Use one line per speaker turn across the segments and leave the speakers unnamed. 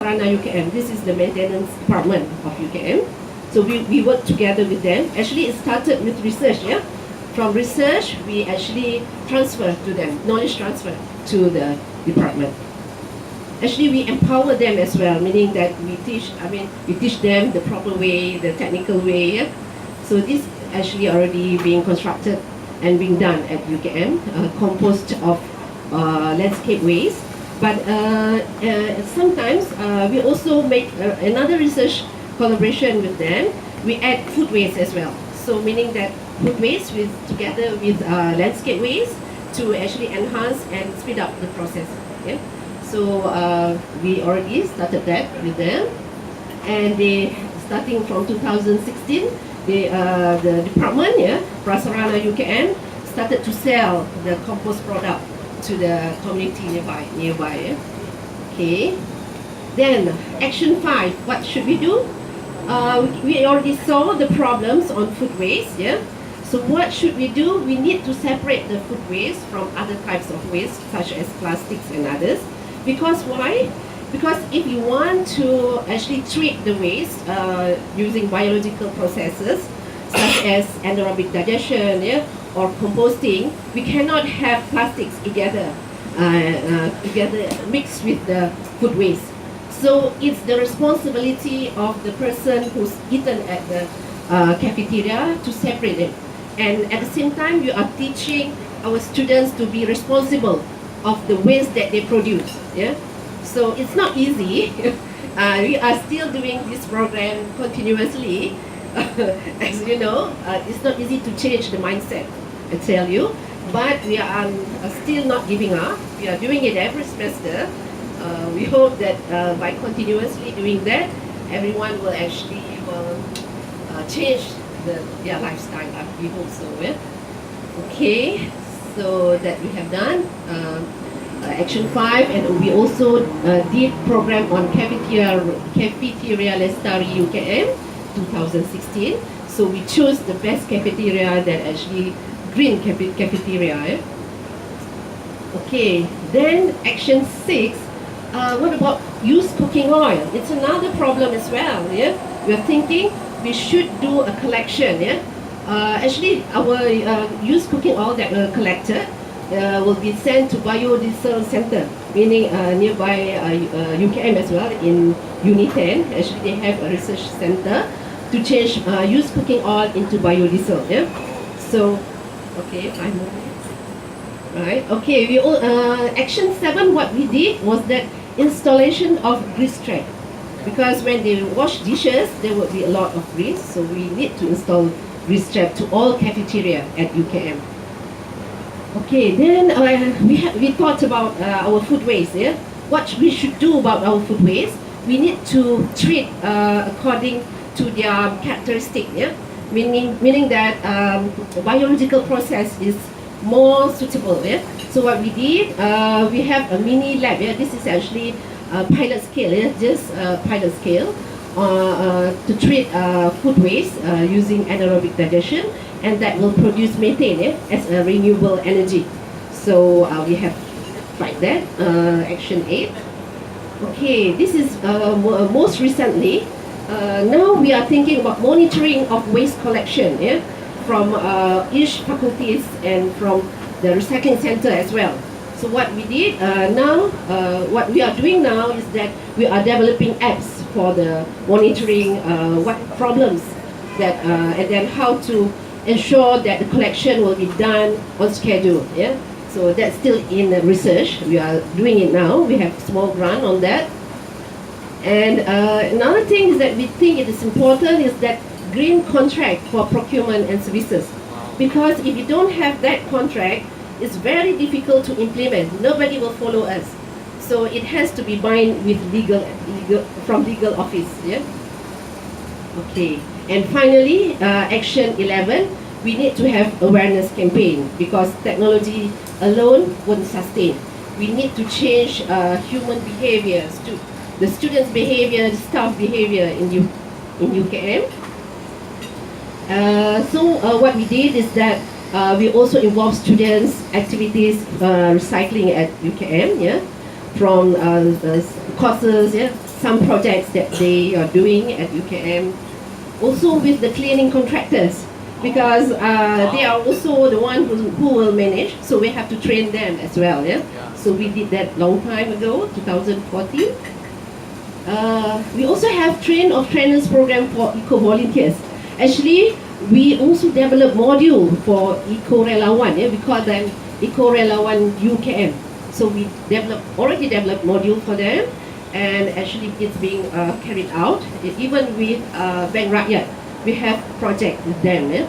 Rana UKM. This is the maintenance department of UKM. So we work together with them. Actually, it started with research, yeah? From research, we actually transfer to them, knowledge transfer to the department. Actually, we empower them as well, meaning that we teach them the proper way, the technical way, yeah? So this actually already being constructed and being done at UKM, composed of landscape waste. But sometimes we also make another research collaboration with them. We add food waste as well. So meaning that food waste together with landscape waste to actually enhance and speed up the process. Yeah? So we already started that with them, and starting from 2016, the department, yeah, Prasarana UKM, started to sell the compost product to the community nearby. Yeah? Okay. Then action 5. What should we do? We already saw the problems on food waste. Yeah. So what should we do? We need to separate the food waste from other types of waste, such as plastics and others. Because why? Because if you want to actually treat the waste using biological processes, such as anaerobic digestion, yeah, or composting, we cannot have plastics together mixed with the food waste. So it's the responsibility of the person who's eaten at the cafeteria to separate it. And at the same time, you are teaching our students to be responsible of the waste that they produce. Yeah? So it's not easy. We are still doing this program continuously. As you know, it's not easy to change the mindset, I tell you. But we are still not giving up. We are doing it every semester. We hope that by continuously doing that, everyone will actually change their lifestyle. We hope so. Yeah? Okay, so that we have done action 5, and we also did program on cafeteria Lestari UKM 2016. So we chose the best cafeteria that actually green cafeteria. Eh? Okay, then action 6. What about used cooking oil? It's another problem as well. Yeah, we are thinking we should do a collection. Yeah, actually our used cooking oil that were collected will be sent to biodiesel center, meaning nearby UKM as well in Uni 10. Actually, they have a research center to change used cooking oil into biodiesel. Yeah, so okay, 5 more minutes. Right. Okay. We all action 7. What we did was that installation of grease trap, because when they wash dishes there will be a lot of grease, so we need to install grease trap to all cafeteria at UKM. Okay, then we thought about our food waste. Yeah, what we should do about our food waste? We need to treat according to their characteristic. Yeah, meaning that the biological process is more suitable. Yeah. So what we did, we have a mini lab. Yeah, this is actually a pilot scale. Yeah, just a pilot scale to treat food waste using anaerobic digestion, and that will produce methane, yeah, as a renewable energy. So we have tried that. Action 8. Okay, this is most recently. Now we are thinking about monitoring of waste collection. Yeah, from each faculties and from the recycling center as well. So what we did now, what we are doing now is that we are developing apps for the monitoring what problems that and then how to ensure that the collection will be done on schedule. Yeah, so that's still in research. We are doing it now. We have small grant on that. And another thing is that we think it is important is that green contract for procurement and services, because if you don't have that contract, it's very difficult to implement. Nobody will follow us, so it has to be bound with legal office. Yeah. Okay. And finally, action 11, we need to have awareness campaign, because technology alone won't sustain. We need to change human behaviors, to the students' behavior, the staff behavior in UKM. So what we did is that we also involve students' activities recycling at UKM, yeah, from courses, yeah, some projects that they are doing at UKM, also with the cleaning contractors, because they are also the one who will manage, so we have to train them as well. Yeah. So we did that long time ago, 2014. We also have train of trainers program for eco volunteers. Actually, we also develop module for eco relawan. Yeah, we call them eco relawan UKM. So we already developed module for them, and actually it's being carried out. Even with Bank Rakyat, we have project with them. Yeah?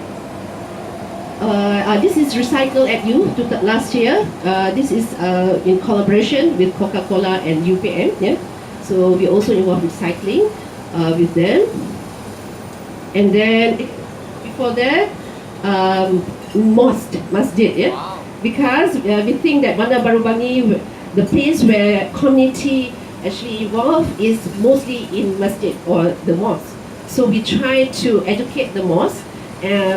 This is Recycle at You last year. This is in collaboration with Coca-Cola and UPM. Yeah? So we also involved in recycling with them. And then before that, masjid. Yeah? Wow. Because we think that Bandar Baru Bangi, the place where community actually evolve is mostly in masjid or the mosque. So we try to educate the mosque.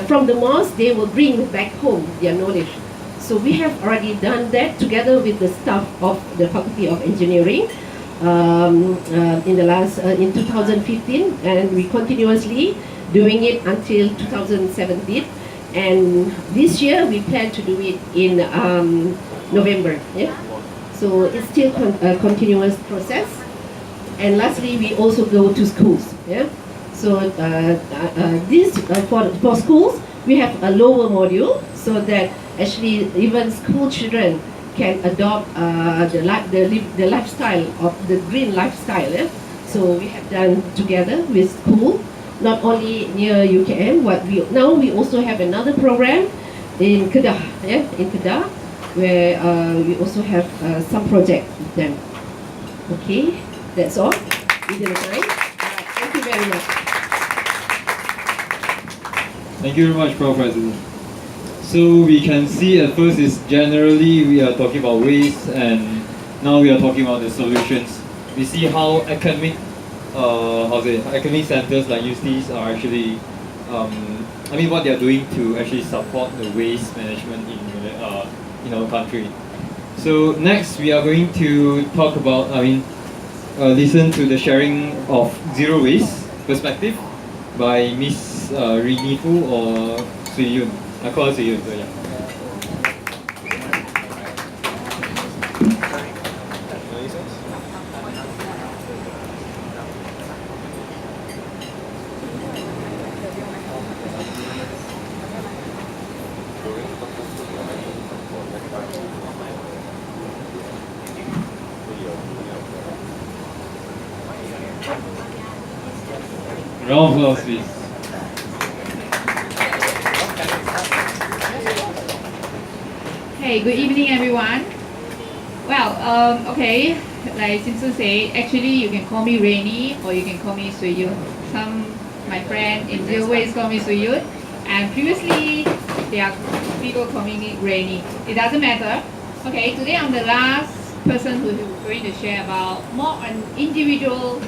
From the mosque, they will bring back home their knowledge. So we have already done that together with the staff of the Faculty of Engineering in 2015, and we continuously doing it until 2017. And this year we plan to do it in November. Yeah? So it's still a continuous process. And lastly, we also go to schools. Yeah? So for schools, we have a lower module so that actually even school children can adopt the lifestyle of the green lifestyle. Yeah? So we have done together with school. Not only near UKM, now we also have another program in Kedah, yeah, in Kedah, where we also have some project with them. Okay, that's all. Within the time. Thank you very much.
Thank you very much, Prof. So we can see at first is generally we are talking about waste, and now we are talking about the solutions. We see how academic centers like USTs are actually, what they are doing to actually support the waste management in our country. So next we are going to talk about, listen to the sharing of zero waste perspective by Miss Rene Fu or Swee Yun. I call her Swee Yun, so yeah. Round of applause, please.
Hey, good evening, everyone. Well, okay, like Simpson said, actually you can call me Rene or you can call me Swee Yun. My friend in Zero Waste call me Swee Yun, and previously there are people calling me Rene. It doesn't matter. Okay, today I'm the last person who is going to share about more an individual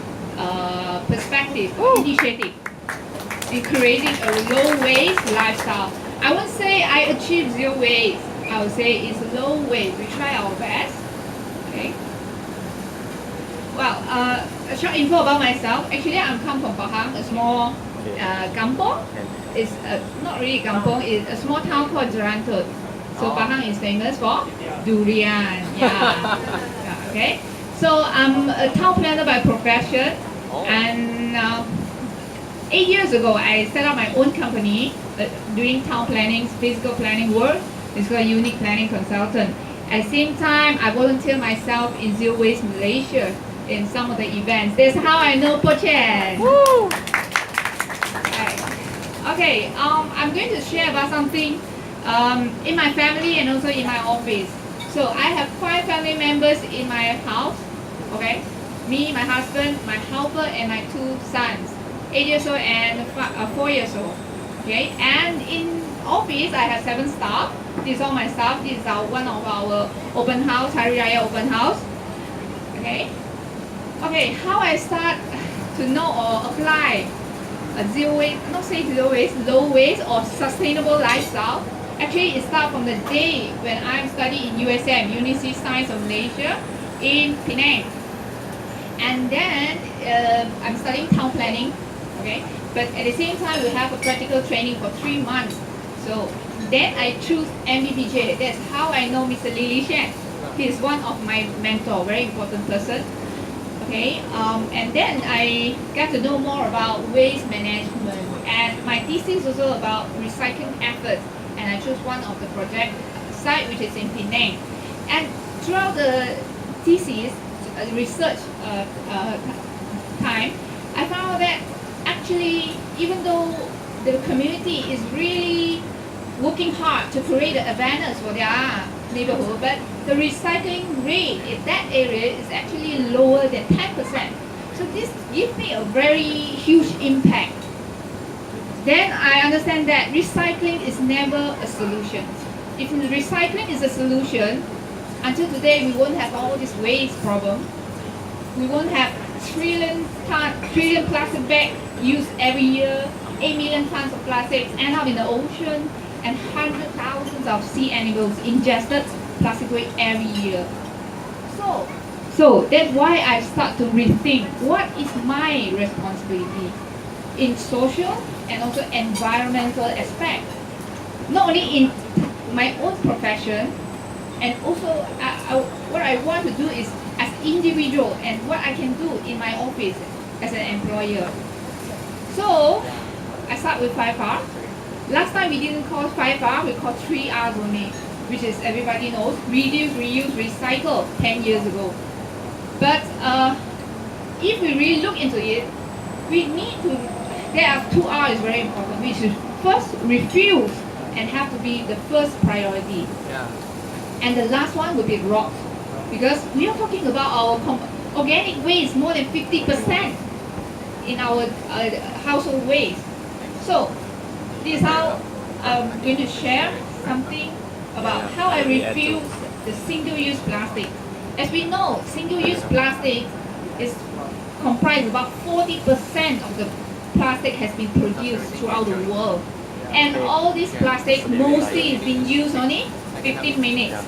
perspective or initiative in creating a low waste lifestyle. I won't say I achieved zero waste. I would say it's low waste. We try our best. Okay. Well, a short info about myself. Actually, I'm come from Pahang, a small kampong. It's not really kampong. It's a small town called Jerantut. So Pahang is famous for durian. Yeah. Yeah, okay. So I'm a town planner by profession, and 8 years ago I set up my own company doing town planning, physical planning work. It's called Unique Planning Consultant. At the same time, I volunteer myself in Zero Waste Malaysia in some of the events. That's how I know Pochen. Okay, I'm going to share about something in my family and also in my office. So I have 5 family members in my house. Okay, me, my husband, my helper, and my 2 sons, 8 years old and 4 years old. Okay, and in office I have 7 staff. This is all my staff. This is one of our open house, Hari Raya open house. Okay, okay, how I start to know or apply a zero waste, not say zero waste, low waste or sustainable lifestyle. Actually, it starts from the day when I'm studying in USM, University Science of Malaysia in Penang. And then I'm studying town planning, okay? But at the same time, we have a practical training for 3 months. So then I choose MBBJ. That's how I know Mr. Lee Chong. He is one of my mentor, very important person. Okay, and then I got to know more about waste management. And my thesis was also about recycling efforts. And I chose one of the project site, which is in Penang. And throughout the thesis, research time, I found out that actually, even though the community is really working hard to create awareness for their neighborhood, but the recycling rate in that area is actually lower than 10%. So this gives me a very huge impact. Then I understand that recycling is never a solution. If recycling is a solution, until today we won't have all this waste problem. We won't have trillion plastic bags used every year, 8 million tons of plastics end up in the ocean, and 100,000 of sea animals ingested plastic waste every year. So that's why I start to rethink what is my responsibility in social and also environmental aspect. Not only in my own profession, and also what I want to do is as individual and what I can do in my office as an employer. So I start with 5R. Last time we didn't call 5R, we called 3Rs only, which is everybody knows, reduce, reuse, recycle 10 years ago. But if we really look into it, we need to, there are 2R is very important, which is first refuse and have to be the first priority.
Yeah.
And the last one will be rot, because we are talking about our organic waste, more than 50% in our household waste. So this is how I'm going to share something about how I refuse the single-use plastic. As we know, single-use plastic is comprised about 40% of the plastic has been produced throughout the world. And all this plastic mostly is being used only 15 minutes.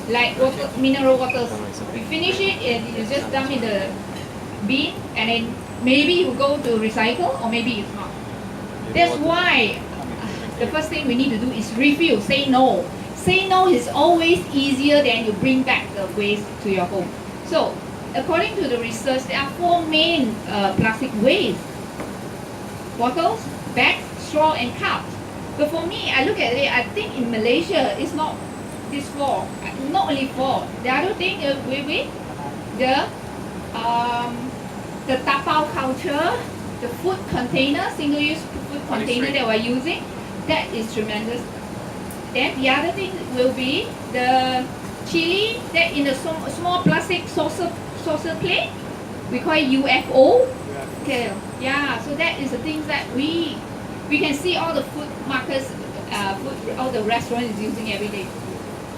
Like water, mineral waters. We finish it and you just dump in the bin, and then maybe you go to recycle or maybe it's not. That's why the first thing we need to do is refuse, say no. Say no is always easier than you bring back the waste to your home. So according to the research, there are 4 main plastic waste: bottles, bags, straw, and cups. But for me, I look at it, I think in Malaysia it's not this 4, not only 4. The other thing is with the tapao culture, the food container, single-use food container that we're using, that is tremendous. Then the other thing will be the chili that in a small plastic saucer plate. We call it UFO. Okay, yeah. So that is the things that we can see all the food markets, all the restaurants is using every day.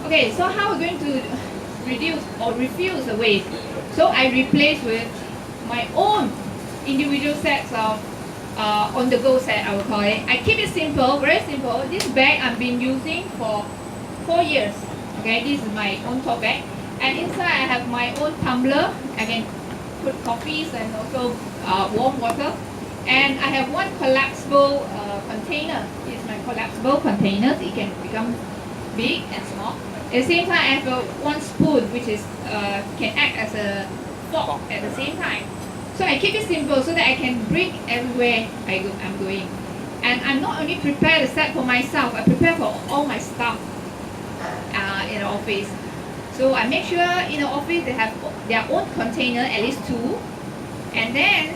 Okay, so how we're going to reduce or refuse the waste? So I replace with my own individual sets of on-the-go set, I will call it. I keep it simple, very simple. This bag I've been using for 4 years. Okay, this is my own tote bag. And inside I have my own tumbler. I can put coffees and also warm water. And I have one collapsible container. It's my collapsible containers. It can become big and small. At the same time, I have one spoon which is can act as a fork at the same time. So I keep it simple so that I can bring everywhere I'm going. And I'm not only prepare the set for myself, I prepare for all my staff in the office. So I make sure in the office they have their own container, at least 2. And then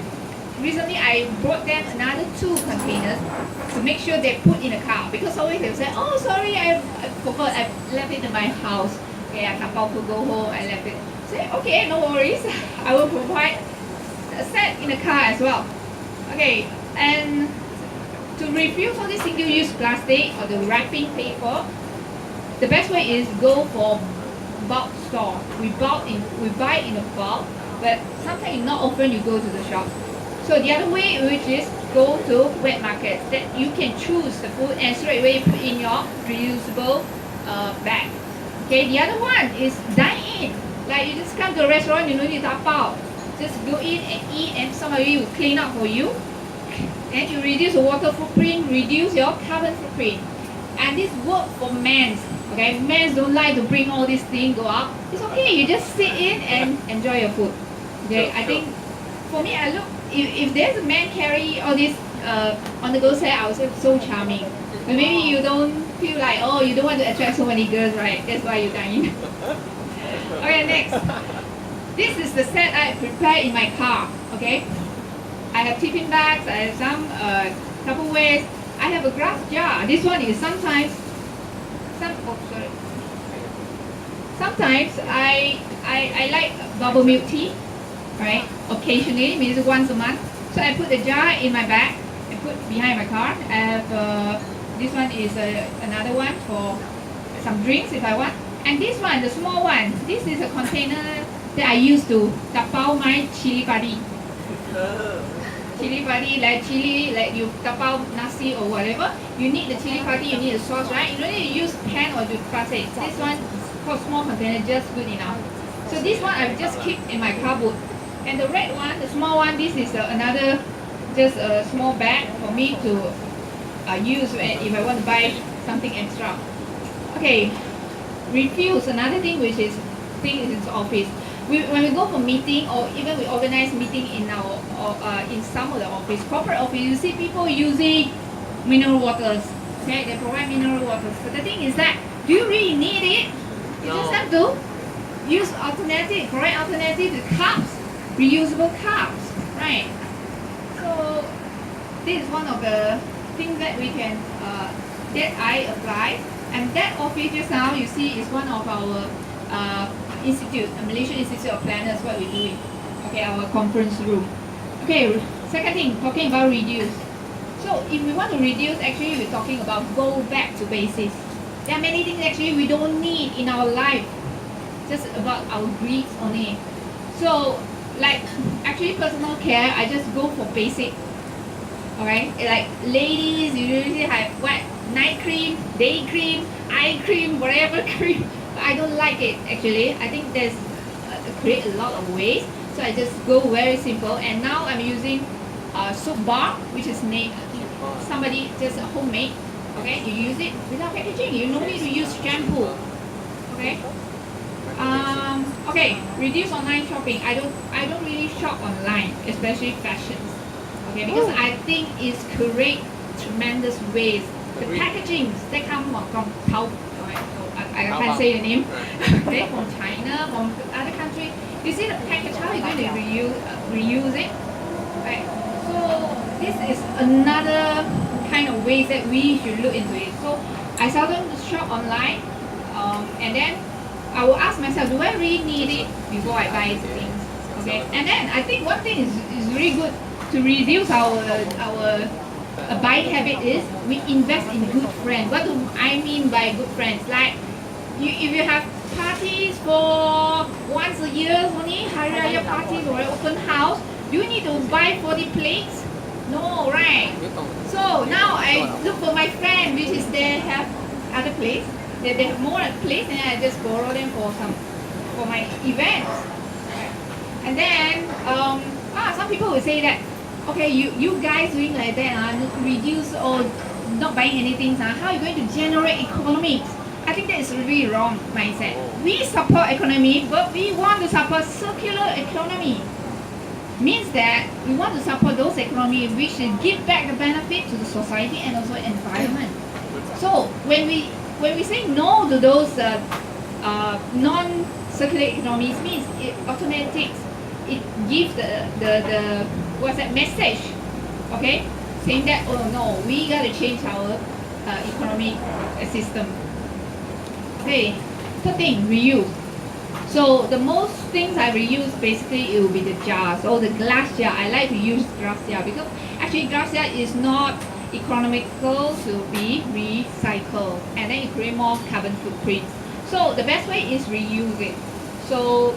recently I brought them another 2 containers to make sure they put in the car, because always they'll say, oh sorry, I forgot, I left it in my house. Okay, I can't to go home, I left it. Say, okay, no worries, I will provide a set in the car as well. Okay, and to refuse all this single-use plastic or the wrapping paper, the best way is go for bulk store. We buy in a bulk, but sometimes not often you go to the shop. So the other way, which is go to wet markets, that you can choose the food and straight away put in your reusable bag. Okay, the other one is dine in. Like you just come to a restaurant, you don't need to tap out. just go in and eat, and somebody will clean up for you. And you reduce the water footprint, reduce your carbon footprint. And this work for men. Okay, men don't like to bring all these things go up. It's okay, you just sit in and enjoy your food. Okay, I think for me, I look, if there's a man carry all this on the go set, I would say so charming. But maybe you don't feel like, oh, you don't want to attract so many girls, right? That's why you dine in. Okay, next. This is the set I prepared in my car. Okay, I have tiffin bags, I have some Tupperwares, I have a glass jar. This one is sometimes I like bubble milk tea, right? Occasionally, means once a month. So I put the jar in my bag and put behind my car. I have this one is another one for some drinks if I want. And this one, the small one, this is a container that I use to tapao my chili padi. Chili padi, like chili, like you tapao nasi or whatever. You need the chili padi, you need the sauce, right? You don't need to use pan or to plastic. This one for small container, just good enough. So this one I just keep in my car boot. And the red one, the small one, this is another, just a small bag for me to use if I want to buy something extra. Okay, refuse, another thing which is in office. When we go for meeting or even we organize meeting in our in some of the office, corporate office, you see people using mineral waters. Okay, they provide mineral waters. But the thing is that, do you really need it? You just have to use alternative, correct alternative to cups, reusable cups, right? So this is one of the things that we can that I apply. And that office just now you see is one of our institute, the Malaysian Institute of Planners, what we're doing. Okay, our conference room. Okay, second thing, talking about reduce. So if we want to reduce, actually we're talking about go back to basics. There are many things actually we don't need in our life, just about our greeds only. So like actually personal care, I just go for basic. Alright, like ladies, you usually have what? Night cream, day cream, eye cream, whatever cream. But I don't like it actually. I think there's create a lot of waste. So I just go very simple. And now I'm using soap bar, which is made somebody just homemade. Okay, you use it without packaging. You don't need to use shampoo. Okay. Okay, reduce online shopping. I don't really shop online, especially fashions. Okay, because I think it's create tremendous waste. The packaging they come from I can't say the name. Okay, from China, from other country. You see the package, how are you going to reuse it? Right. So this is another kind of ways that we should look into it. So I seldom shop online, and then I will ask myself, do I really need it before I buy things? Okay, and then I think one thing is really good to reduce our buying habit is we invest in good friends. What do I mean by good friends? Like if you have parties for once a year only, Hari Raya parties or open house, do you need to buy 40 plates? No, right? So now I look for my friend, which is they have other plates. They have more plates, and I just borrow them for my events. And then some people will say that, okay, you guys doing like that, reduce or not buying anything, how are you going to generate economics? I think that is really wrong mindset. We support economy, but we want to support circular economy. Means that we want to support those economy which give back the benefit to the society and also environment. So when we say no to those non-circular economies, means it automatically it gives the what's that message, okay, saying that, oh no, we gotta change our economic system. Okay, third thing, reuse. So the most things I reuse, basically it will be the jars or the glass jar. I like to use glass jar because actually glass jar is not economical to be recycled, and then you create more carbon footprint. So the best way is reuse it. So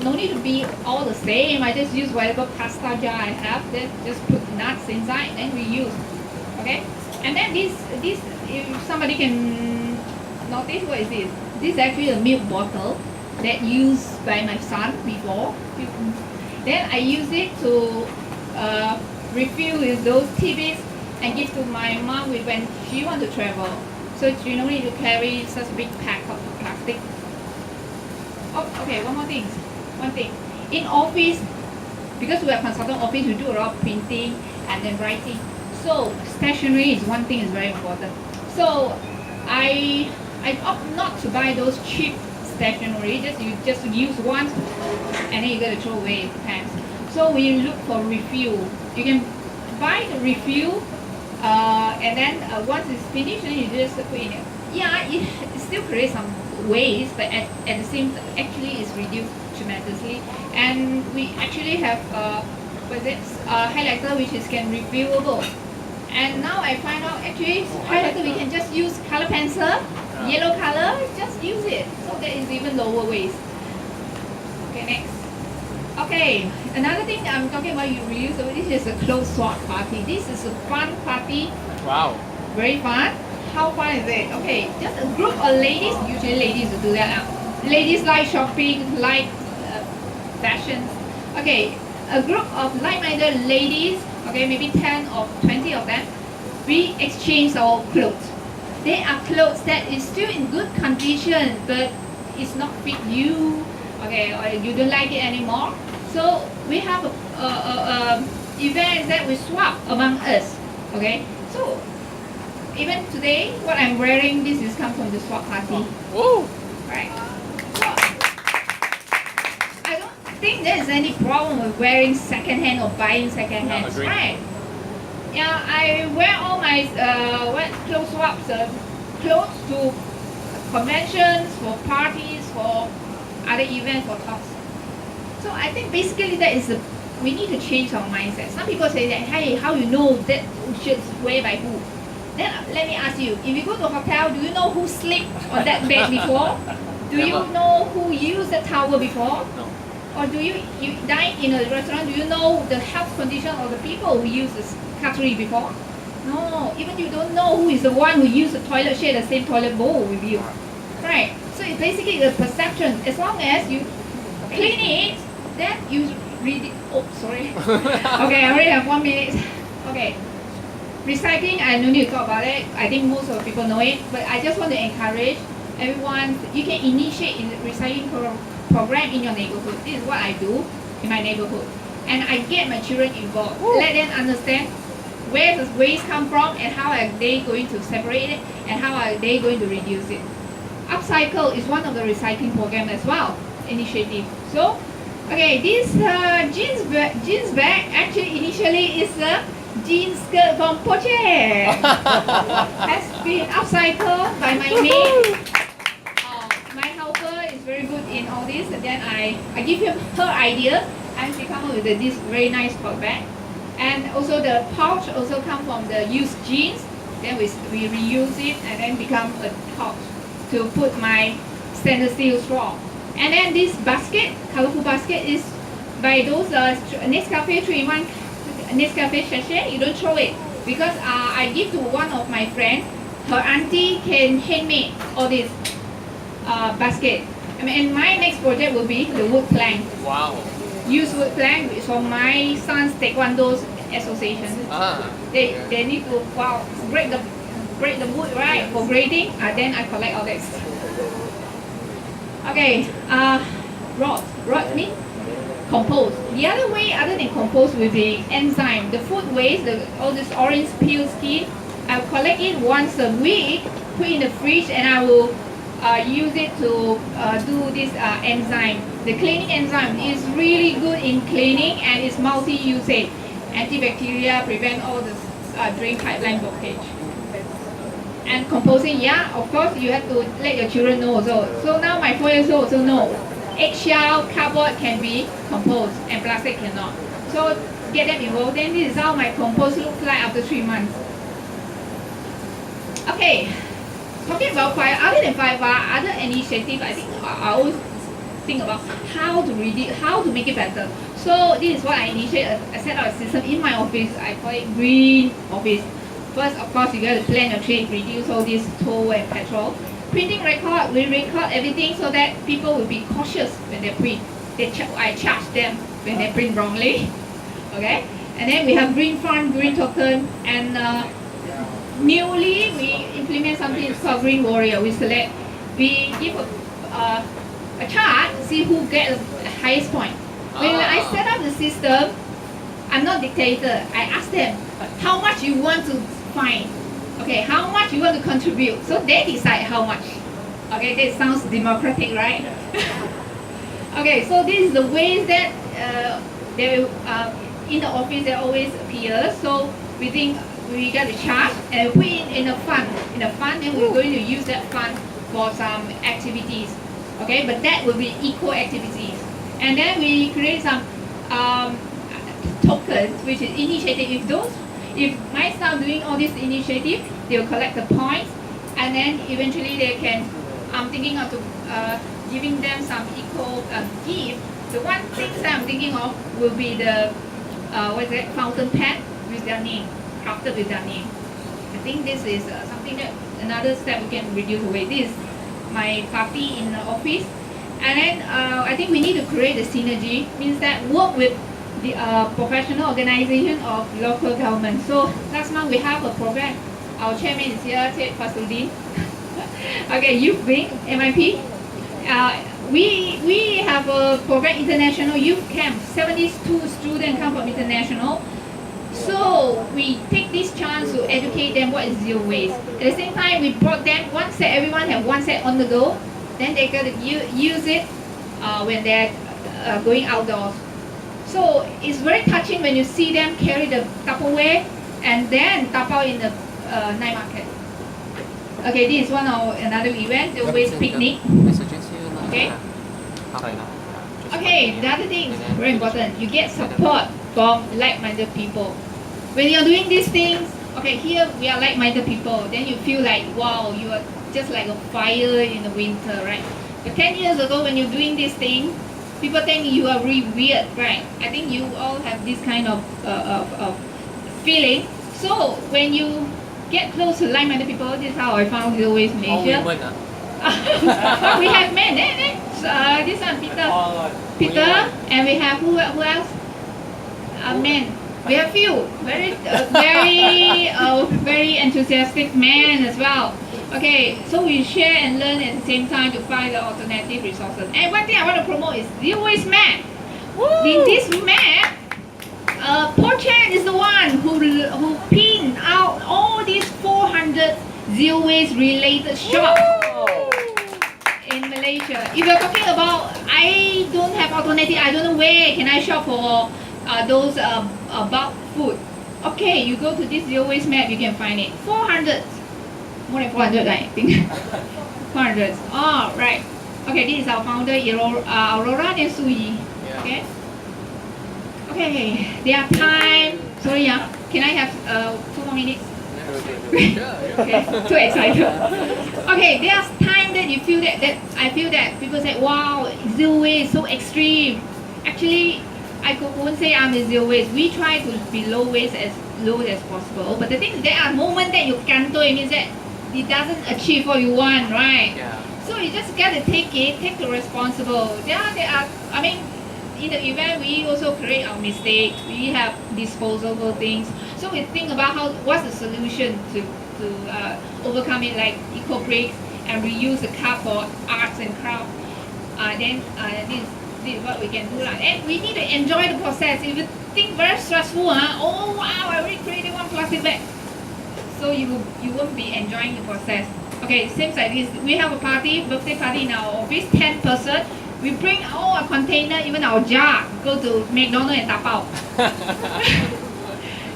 no need to be all the same. I just use whatever pasta jar I have, then just put nuts inside and reuse. Okay, and then this if somebody can notice, what is this? This is actually a milk bottle that used by my son before. Then I use it to refill with those tidbits and give to my mom when she want to travel. So she no need to carry such a big pack of plastic. Oh, okay, one more thing. One thing. In office, because we are consultant office, we do a lot of printing and then writing. So stationery is one thing is very important. So I opt not to buy those cheap stationery. You just use once and then you gotta throw away pens. So we look for refill. You can buy the refill and then once it's finished, then you just put in it. Yeah, it still creates some waste, but at the same time, actually it's reduced tremendously. And we actually have highlighter which is refillable. And now I find out actually highlighter we can just use color pencil, yellow color, just use it. So that is even lower waste. Okay, next. Okay, another thing I'm talking about you reuse. So this is a clothes swap party. This is a fun party.
Wow.
Very fun. How fun is it? Okay, just a group of ladies. Usually ladies will do that. Ladies like shopping, like fashion. Okay, a group of like-minded ladies. Okay, maybe 10 or 20 of them. We exchange our clothes. They are clothes that is still in good condition, but it's not fit you. Okay, or you don't like it anymore. So we have a event that we swap among us. Okay, so even today, what I'm wearing, this is come from the swap party.
Whoa.
Right. So, I don't think there's any problem with wearing secondhand or buying secondhand,
Agreed.
right? Yeah, I wear all my clothes swaps, clothes to conventions, for parties, for other events, for talks. So I think basically that is we need to change our mindset. Some people say that, hey, how you know that shirt's wear by who? Then let me ask you, if you go to a hotel, do you know who slept on that bed before? Do you
Never.
know who used the towel before?
No.
Or do you dine in a restaurant, do you know the health condition of the people who use the cutlery before? No, even you don't know who is the one who used the toilet, share the same toilet bowl with you. Right, so it's basically the perception. As long as you clean it, then you read it. Oh, sorry. Okay, I already have 1 minute. Okay. Recycling, I no need to talk about it. I think most of the people know it, but I just want to encourage everyone. You can initiate in the recycling program in your neighborhood. This is what I do in my neighborhood, and I get my children involved. Let them understand where does waste come from and how are they going to separate it and how are they going to reduce it. Upcycle is one of the recycling program as well, initiative. So, okay, this jeans bag actually initially is a jeans skirt from Poche. Has been upcycled by my maid. My helper is very good in all this, and then I give her idea, and she come up with this very nice tote bag. And also the pouch also come from the used jeans. Then we reuse it and then become a pouch to put my stainless steel straw. And then this basket, colorful basket, is by those Nescafe 3-in-1 Nescafe sachet. You don't throw it because I give to one of my friends. Her auntie can handmade all this basket. And my next project will be the wood plank.
Wow.
Use wood plank is for my son's taekwondo association. They need to break the wood, right, for grading. Then I collect all that. Okay, rot means compost. The other way other than compost will be enzyme. The food waste, all this orange peel skin, I'll collect it once a week, put in the fridge, and I will use it to do this enzyme. The cleaning enzyme is really good in cleaning and it's multi-usage. Antibacterial, prevent all the drain pipeline blockage. And composting, yeah, of course you have to let your children know also. So now my 4 years old also know. Eggshell, cardboard can be compost and plastic cannot. So get them involved. Then this is how my compost looks like after 3 months. Okay, talking about fire, other than fire, other initiative, I think I always think about how to read it, how to make it better. So this is what I initiate. I set up a system in my office. I call it green office. First, of course, you got to plan your trip, reduce all this toll and petrol. Printing record, we record everything so that people will be cautious when they print. I charge them when they print wrongly. Okay, and then we have green font, green token, and newly we implement something called green warrior. We give a chart to see who gets the highest point. When I set up the system, I'm not dictator. I ask them how much you want to find. Okay, how much you want to contribute. So they decide how much. Okay, that sounds democratic, right? Okay, so this is the ways that they in the office they always appear. So we think we get a charge and put it in a fund. In a fund, then we're going to use that fund for some activities. Okay, but that will be eco activities. And then we create some tokens, which is initiative. If my staff doing all this initiative, they'll collect the points, and then eventually they can. I'm thinking of giving them some eco gift. The one thing that I'm thinking of will be the fountain pen with their name, crafted with their name. I think this is something that another step we can reduce the waste. This is my party in the office. And then I think we need to create a synergy, means that work with the professional organization of local government. So last month we have a program. Our chairman is here, Ted Fasudin. Okay, Youth Wing, MIP. We have a program, International Youth Camp. 72 students come from international. So we take this chance to educate them what is zero waste. At the same time, we brought them one set, everyone have one set on the go. Then they got to use it when they're going outdoors. So it's very touching when you see them carry the Tupperware and then tap out in the night market. Okay, this is another event, the waste picnic. Okay. Okay, the other thing is very important. You get support from like-minded people. When you're doing these things, okay, here we are like-minded people. Then you feel like, wow, you are just like a fire in the winter, right? But 10 years ago, when you're doing this thing, people think you are really weird, right? I think you all have this kind of feeling. So when you get close to like-minded people, this is how I found Zero Waste Malaysia. We have men, this one, Peter, and we have who else? Men. We have few very enthusiastic men as well. Okay, so we share and learn at the same time to find the alternative resources. And one thing I want to promote is Zero Waste Map. In this map, Paul Chan is the one who pinned out all these 400 zero waste related shops in Malaysia. If you're talking about, I don't have alternative, I don't know where can I shop for those bulk food. Okay, you go to this zero waste map, you can find it. 400. More than 400, I think. 400. Oh, right. Okay, this is our founder, Aurora and Sui. Okay. Okay, there are time. Sorry, can I have 2 more minutes? Okay, too excited. Okay, there's time that you feel that I feel that people say, wow, zero waste, so extreme. Actually, I won't say I'm a zero waste. We try to be low waste as low as possible. But the thing is, there are moments that you can't do it, means that it doesn't achieve what you want, right? Yeah. So you just gotta take the responsible. There are, I mean, in the event we also create our mistakes. We have disposable things. So we think about what's the solution to overcome it, like eco bricks and reuse the cup for arts and crafts. Then this is what we can do. And we need to enjoy the process. If you think very stressful, oh wow, I already created one plastic bag. So you won't be enjoying the process. Okay, same like this. We have a birthday party in our office, 10 person. We bring all our container, even our jar, go to McDonald's and tap out.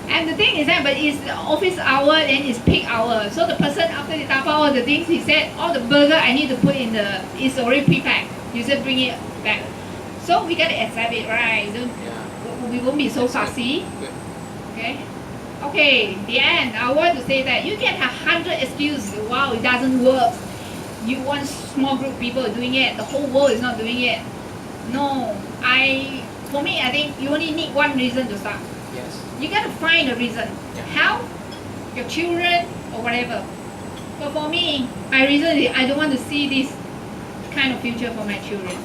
And the thing is that, but it's office hour and it's peak hour. So the person after they tap out all the things, he said, all the burger I need to put in it's already pre-packed. You just bring it back. So we gotta accept it, right? We won't be so fussy. Okay. Okay, the end. I want to say that you can have 100 excuses. Wow, it doesn't work. You want small group people doing it. The whole world is not doing it. No, for me, I think you only need one reason to start. Yes. You gotta find a reason. Yeah. How? Your children or whatever. But for me, my reason is I don't want to see this kind of future for my children.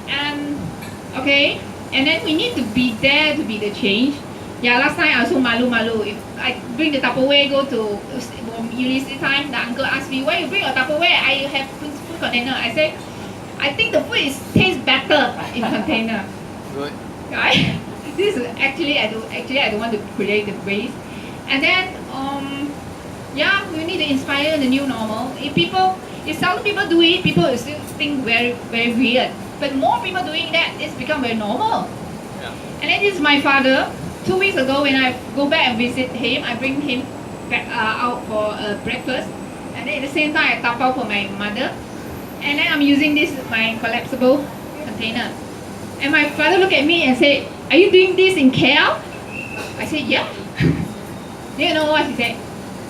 And Okay, and then we need to be there to be the change. Yeah, last time I also malu. If I bring the Tupperware, go to university time, the uncle asked me, why you bring your Tupperware? I have food container. I say, I think the food tastes better in container.
Good.
Right? This is actually I don't want to create the waste. And then yeah, we need to inspire the new normal. If some people do it, people will still think very weird. But more people doing that, it's become very normal.
Yeah.
And then this is my father. 2 weeks ago, when I go back and visit him, I bring him back out for breakfast. And then at the same time, I tap out for my mother. And then I'm using this my collapsible container. And my father looked at me and said, are you doing this in KL? I said, yeah. Do you know what he said?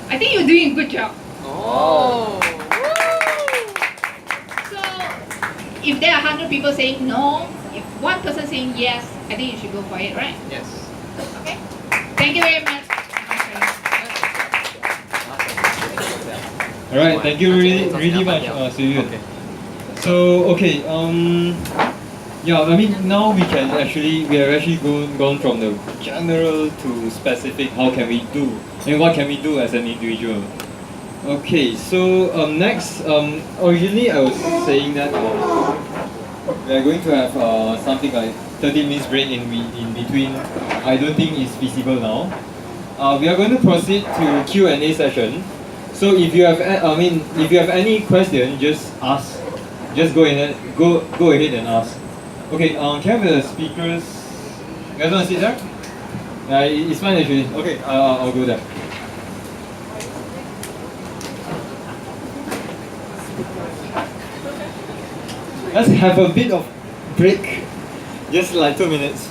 I think you're doing a good job.
Oh.
So, if there are 100 people saying no, if one person saying yes, I think you should go for it, right?
Yes.
Okay. Thank you very much.
All right, thank you really much, Swee Yun. So okay, yeah, I mean now we have actually gone from the general to specific. How can we do, and what can we do as an individual? Okay, so next, originally I was saying that we are going to have something like 30 minutes break in between. I don't think it's feasible now. We are going to proceed to Q&A session. So if you have, if you have any question, just ask. Just go ahead and ask. Okay, can I have the speakers? You guys want to sit there? It's fine actually. Okay, I'll go there. Let's have a bit of break, just like 2 minutes.